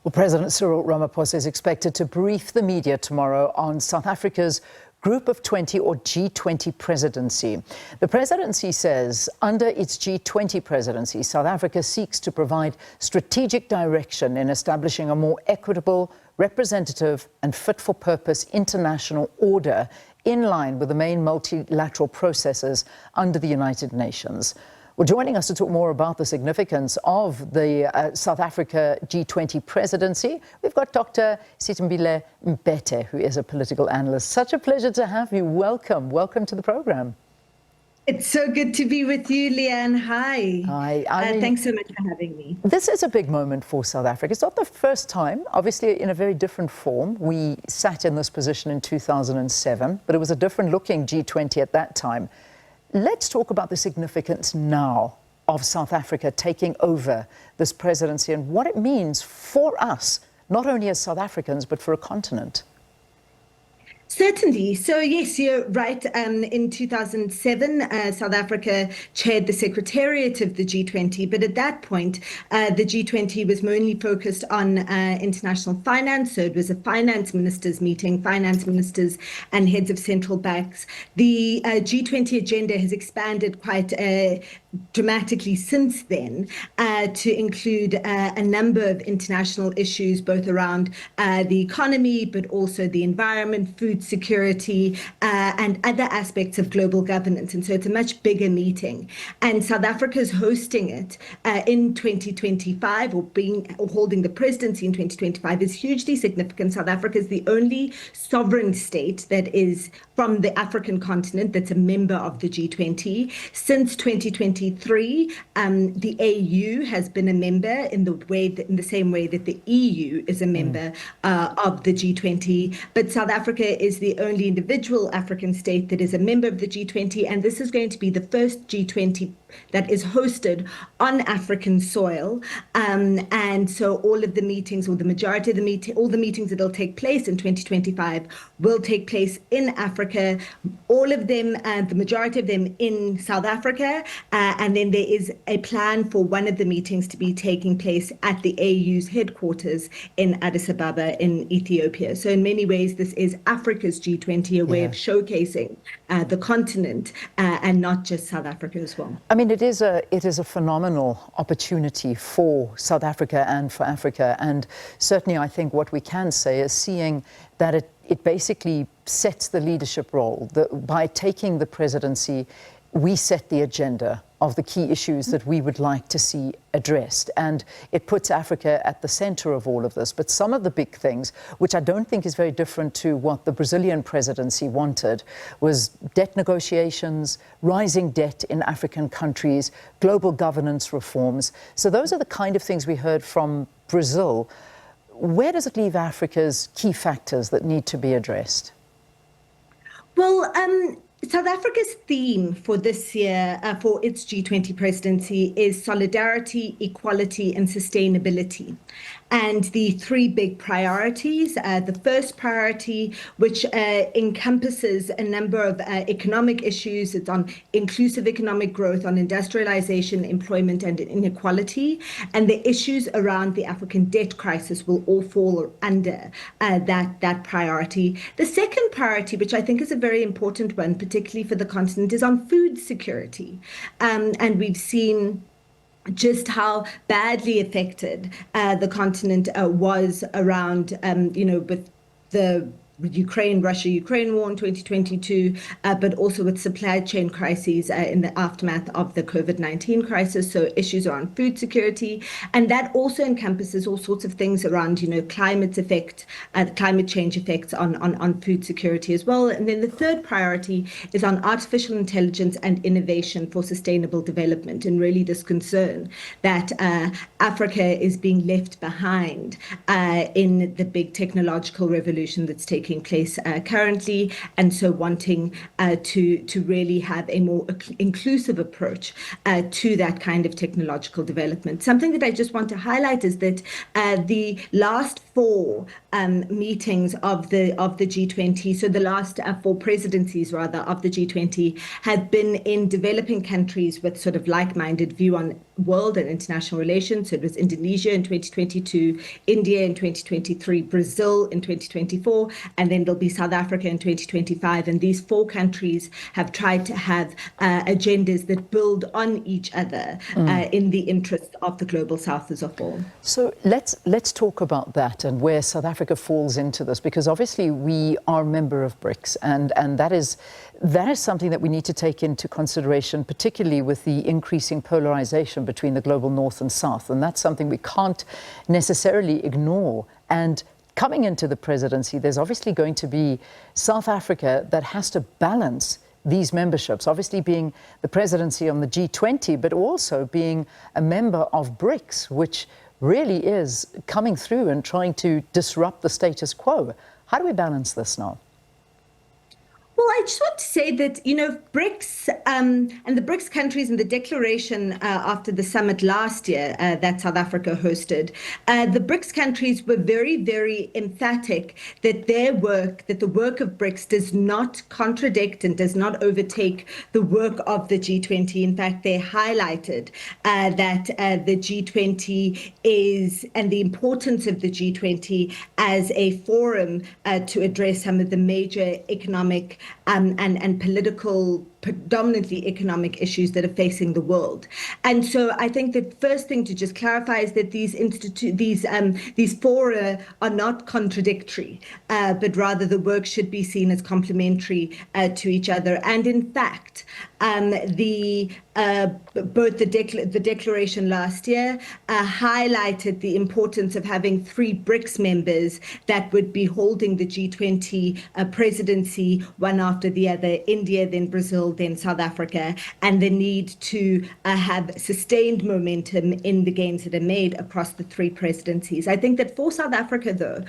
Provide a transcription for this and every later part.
Well, President Cyril Ramaphosa is expected to brief the media tomorrow on South Africa's Group of 20 or G20 presidency. The presidency says under its G20 presidency, South Africa seeks to provide strategic direction in establishing a more equitable, representative and fit-for-purpose international order in line with the main multilateral processes under the United Nations. Well, joining us to talk more about the significance of the South Africa G20 presidency, we've got Dr. Sithembile Mbete, who is a political analyst. Such a pleasure to have you. Welcome. Welcome to the program. It's so good to be with you, Leanne. Hi. Hi. Thanks so much for having me. This is a big moment for South Africa. It's not the first time, obviously in a very different form. We sat in this position in 2007, but it was a different looking G20 at that time. Let's talk about the significance now of South Africa taking over this presidency and what it means for us, not only as South Africans, but for a continent. Certainly. So, yes, you're right. In 2007, South Africa chaired the Secretariat of the G20. But at that point, the G20 was mainly focused on international finance. So it was a finance ministers meeting, finance ministers and heads of central banks. The G20 agenda has expanded quite dramatically since then to include a number of international issues, both around the economy, but also the environment, food security, and other aspects of global governance. And so it's a much bigger meeting. And South Africa is hosting it in 2025, or holding the presidency in 2025 is hugely significant. South Africa is the only sovereign state that is from the African continent that's a member of the G20. Since 2023, the AU has been a member in the same way that the EU is a member of the G20. But South Africa is the only individual African state that is a member of the G20, and this is going to be the first G20 that is hosted on African soil. And so all of the meetings, or the majority of the all the meetings that will take place in 2025 will take place in Africa, all of them, the majority of them in South Africa. And then there is a plan for one of the meetings to be taking place at the AU's headquarters in Addis Ababa in Ethiopia. So in many ways, this is Africa's G20, a way of showcasing the continent and not just South Africa as well. I mean, it is a phenomenal opportunity for South Africa and for Africa. And certainly, I think what we can say is seeing that it basically sets the leadership role. By taking the presidency, we set the agenda of the key issues that we would like to see addressed. And it puts Africa at the center of all of this. But some of the big things, which I don't think is very different to what the Brazilian presidency wanted, was debt negotiations, rising debt in African countries, global governance reforms. So those are the kind of things we heard from Brazil. Where does it leave Africa's key factors that need to be addressed? Well, South Africa's theme for this year, for its G20 presidency, is solidarity, equality, and sustainability. And the three big priorities, the first priority, which encompasses a number of economic issues, it's on inclusive economic growth, on industrialization, employment, and inequality. And the issues around the African debt crisis will all fall under that priority. The second priority, which I think is a very important one, particularly for the continent, is on food security. And we've seen just how badly affected the continent was around, with the Russia-Ukraine war in 2022, but also with supply chain crises in the aftermath of the COVID-19 crisis. So issues around food security. And that also encompasses all sorts of things around, climate change effects on food security as well. And then the third priority is on artificial intelligence and innovation for sustainable development, and really this concern that Africa is being left behind in the big technological revolution that's taking place currently, and so wanting to really have a more inclusive approach to that kind of technological development. Something that I just want to highlight is that the last four meetings of the G20, so the last four presidencies rather of the G20, have been in developing countries with sort of like-minded view on world and international relations. So it was Indonesia in 2022, India in 2023, Brazil in 2024, and then there'll be South Africa in 2025. And these four countries have tried to have agendas that build on each other in the interest of the global South as a whole. So let's talk about that and where South Africa falls into this, because obviously we are a member of BRICS, and that is something that we need to take into consideration, particularly with the increasing polarization between the global North and South, and that's something we can't necessarily ignore. And coming into the presidency, there's obviously going to be South Africa that has to balance these memberships, obviously being the presidency on the G20, but also being a member of BRICS, which really is coming through and trying to disrupt the status quo. How do we balance this now? Well, I just want to say that, BRICS and the BRICS countries and the declaration after the summit last year that South Africa hosted, the BRICS countries were very, very emphatic that the work of BRICS does not contradict and does not overtake the work of the G20. In fact, they highlighted that the G20 is, and the importance of the G20 as a forum to address some of the major economic and political, predominantly economic issues that are facing the world. And so I think the first thing to just clarify is that these fora are not contradictory, but rather the work should be seen as complementary to each other. And in fact, both the declaration last year highlighted the importance of having 3 BRICS members that would be holding the G20 presidency, one after the other: India, then Brazil, then South Africa, and the need to have sustained momentum in the gains that are made across the 3 presidencies. I think that for South Africa, though,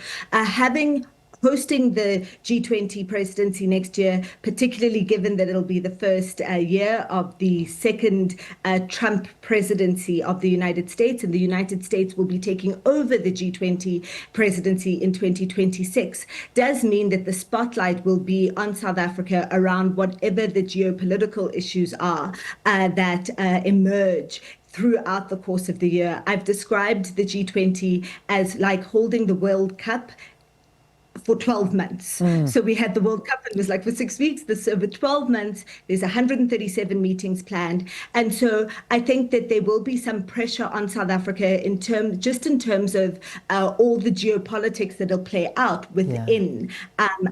hosting the G20 presidency next year, particularly given that it'll be the first year of the second Trump presidency of the United States, and the United States will be taking over the G20 presidency in 2026, does mean that the spotlight will be on South Africa around whatever the geopolitical issues are that emerge throughout the course of the year. I've described the G20 as like holding the World Cup for 12 months. So we had the World Cup, and it was like for 6 weeks. This over 12 months, there's 137 meetings planned. And so I think that there will be some pressure on South Africa in terms of all the geopolitics that'll play out within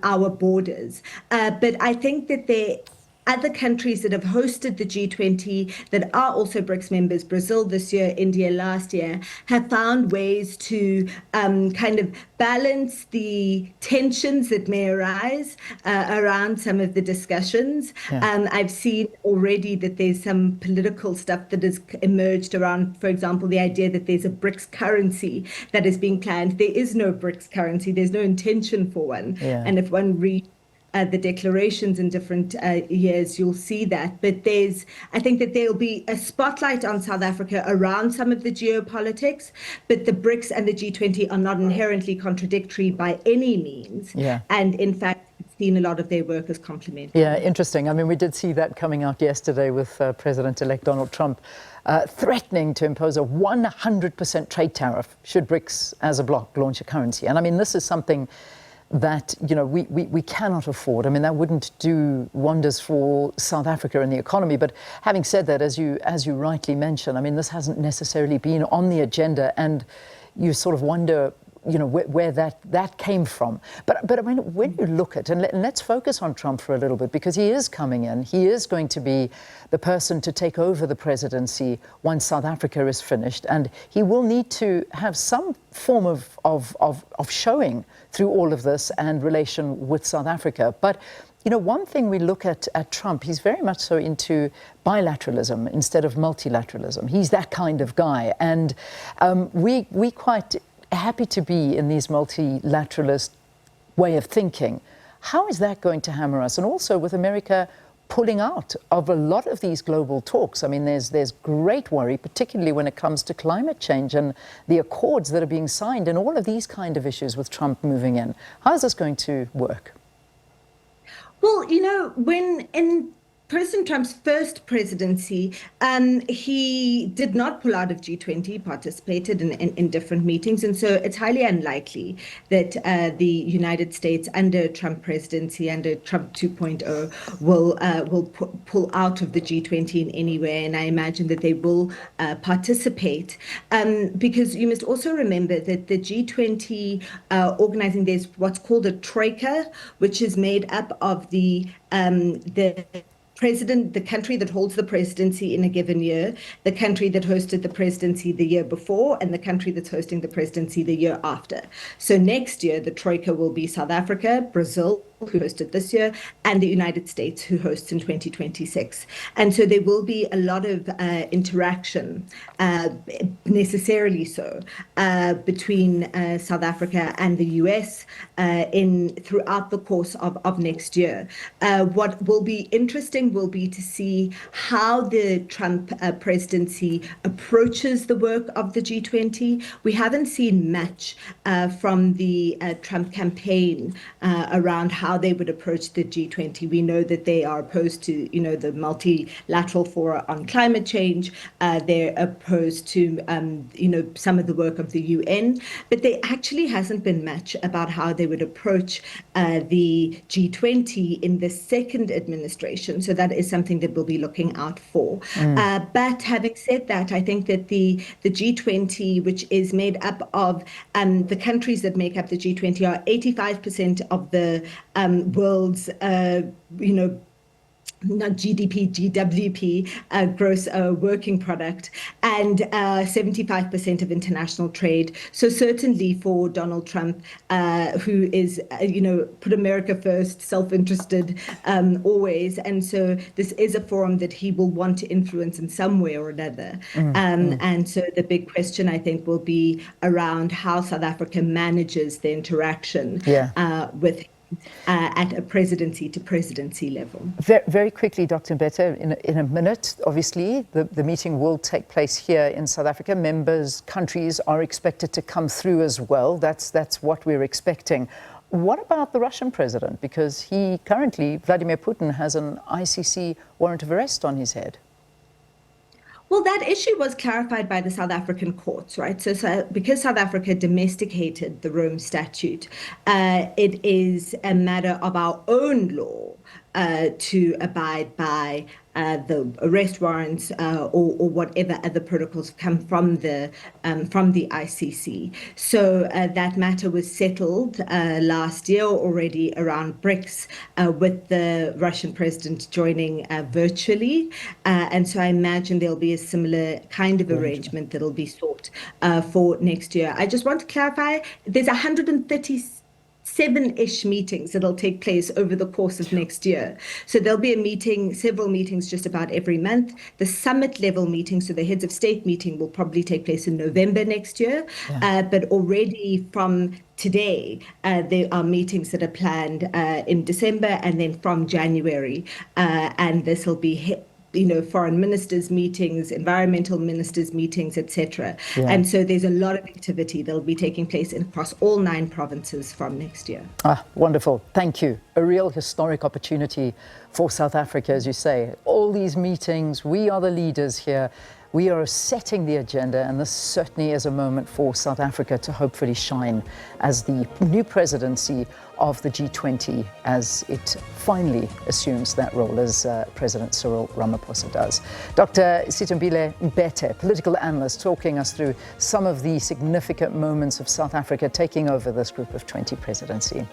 our borders. But I think that other countries that have hosted the G20 that are also BRICS members, Brazil this year, India last year, have found ways to kind of balance the tensions that may arise around some of the discussions. I've seen already that there's some political stuff that has emerged around, for example, the idea that there's a BRICS currency that is being planned. There is no BRICS currency. There's no intention for one. And if one reads the declarations in different years, you'll see that. But I think that there'll be a spotlight on South Africa around some of the geopolitics, but the BRICS and the G20 are not inherently contradictory by any means. And in fact, we've seen a lot of their work as complementary. Interesting. I mean, we did see that coming out yesterday with President-elect Donald Trump threatening to impose a 100% trade tariff should BRICS as a bloc launch a currency. And I mean, this is something that we cannot afford. I mean, that wouldn't do wonders for South Africa and the economy. But having said that, as you rightly mentioned, I mean, this hasn't necessarily been on the agenda, and you sort of wonder, where that came from. But I mean, when you look at, and let's focus on Trump for a little bit, because he is coming in. He is going to be the person to take over the presidency once South Africa is finished, and he will need to have some form of showing through all of this and relation with South Africa. But one thing we look at Trump, he's very much so into bilateralism instead of multilateralism. He's that kind of guy, and we quite happy to be in these multilateralist way of thinking. How is that going to hammer us? And also with America pulling out of a lot of these global talks. I mean, there's great worry, particularly when it comes to climate change and the accords that are being signed and all of these kind of issues with Trump moving in. How is this going to work? Well, when in President Trump's first presidency, he did not pull out of G20, participated in different meetings. And so it's highly unlikely that the United States under Trump presidency, under Trump 2.0, will pull out of the G20 in any way. And I imagine that they will participate, because you must also remember that the G20 organizing, there's what's called a troika, which is made up of the president, the country that holds the presidency in a given year, the country that hosted the presidency the year before, and the country that's hosting the presidency the year after. So next year, the troika will be South Africa, Brazil, who hosted this year, and the United States, who hosts in 2026. And so there will be a lot of interaction, necessarily so, between South Africa and the US throughout the course of next year. What will be interesting will be to see how the Trump presidency approaches the work of the G20. We haven't seen much from the Trump campaign around how they would approach the G20. We know that they are opposed to, the multilateral forum on climate change. They're opposed to, some of the work of the UN, but there actually hasn't been much about how they would approach the G20 in the second administration. So that is something that we'll be looking out for. But having said that, I think that the G20, which is made up of the countries that make up the G20, are 85% of the world's, not GDP, GWP, gross working product, and 75% of international trade. So certainly for Donald Trump, who is, put America first, self-interested always. And so this is a forum that he will want to influence in some way or another. And so the big question, I think, will be around how South Africa manages the interaction with at a presidency to presidency level. Very quickly, Dr. Mbete, in a minute, obviously, the meeting will take place here in South Africa. Countries are expected to come through as well. That's what we're expecting. What about the Russian president? Because Vladimir Putin, has an ICC warrant of arrest on his head. Well, that issue was clarified by the South African courts, right? So because South Africa domesticated the Rome Statute, it is a matter of our own law to abide by the arrest warrants or whatever other protocols come from the ICC. So that matter was settled last year already around BRICS, with the Russian president joining virtually. And so I imagine there'll be a similar kind of arrangement that'll be sought for next year. I just want to clarify, there's 137-ish meetings that'll take place over the course of next year. So there'll be several meetings just about every month. The summit level meeting, so the heads of state meeting, will probably take place in November next year. But already from today, there are meetings that are planned in December and then from January. And this will be foreign ministers' meetings, environmental ministers' meetings, etc. And so there's a lot of activity that will be taking place across all 9 provinces from next year. Wonderful. Thank you. A real historic opportunity for South Africa, as you say. All these meetings, we are the leaders here. We are setting the agenda, and this certainly is a moment for South Africa to hopefully shine as the new presidency of the G20, as it finally assumes that role, as President Cyril Ramaphosa does. Dr. Sithembile Mbete, political analyst, talking us through some of the significant moments of South Africa taking over this Group of 20 presidency.